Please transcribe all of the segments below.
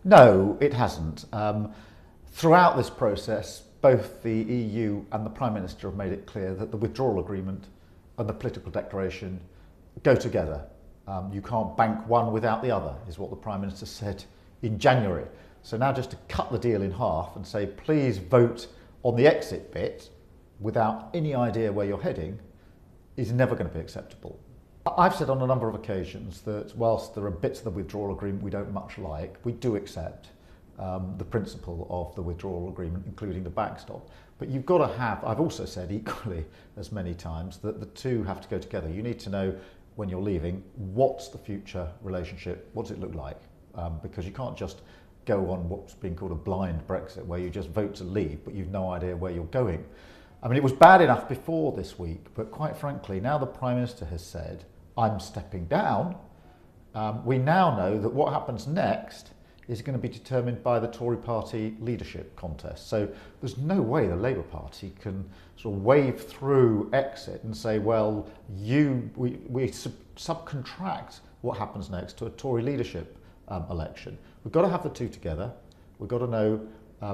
No, it hasn't. Throughout this process, both the EU and the Prime Minister have made it clear that the withdrawal agreement and the political declaration go together. You can't bank one without the other, is what the Prime Minister said in January. So now just to cut the deal in half and say, please vote on the exit bit without any idea where you're heading is never going to be acceptable. I've said on a number of occasions that whilst there are bits of the withdrawal agreement we don't much like, we do accept the principle of the withdrawal agreement, including the backstop. But you've got to have, I've also said equally as many times, that the two have to go together. You need to know when you're leaving, what's the future relationship, what does it look like? Because you can't just go on what's being called a blind Brexit, where you just vote to leave, but you've no idea where you're going. I mean, it was bad enough before this week, but quite frankly, now the Prime Minister has said, I'm stepping down, we now know that what happens next is going to be determined by the Tory party leadership contest. So there's no way the Labour Party can sort of wave through exit and say, well, we subcontract what happens next to a Tory leadership election. We've got to have the two together. We've got to know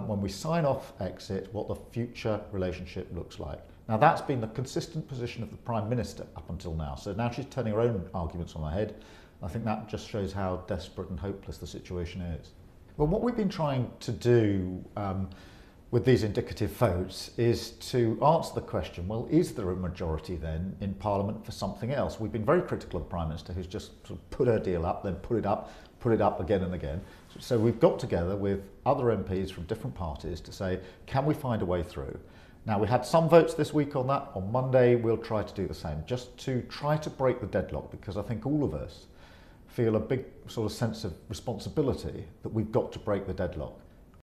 when we sign off exit what the future relationship looks like. Now that's been the consistent position of the Prime Minister up until now. So now she's turning her own arguments on her head. I think that just shows how desperate and hopeless the situation is. Well, what we've been trying to do with these indicative votes is to answer the question, well, is there a majority then in Parliament for something else? We've been very critical of the Prime Minister, who's just sort of put her deal up, then put it up again and again. So we've got together with other MPs from different parties to say, can we find a way through? Now, we had some votes this week on that. On Monday, we'll try to do the same, just to try to break the deadlock, because I think all of us feel a big sort of sense of responsibility that we've got to break the deadlock.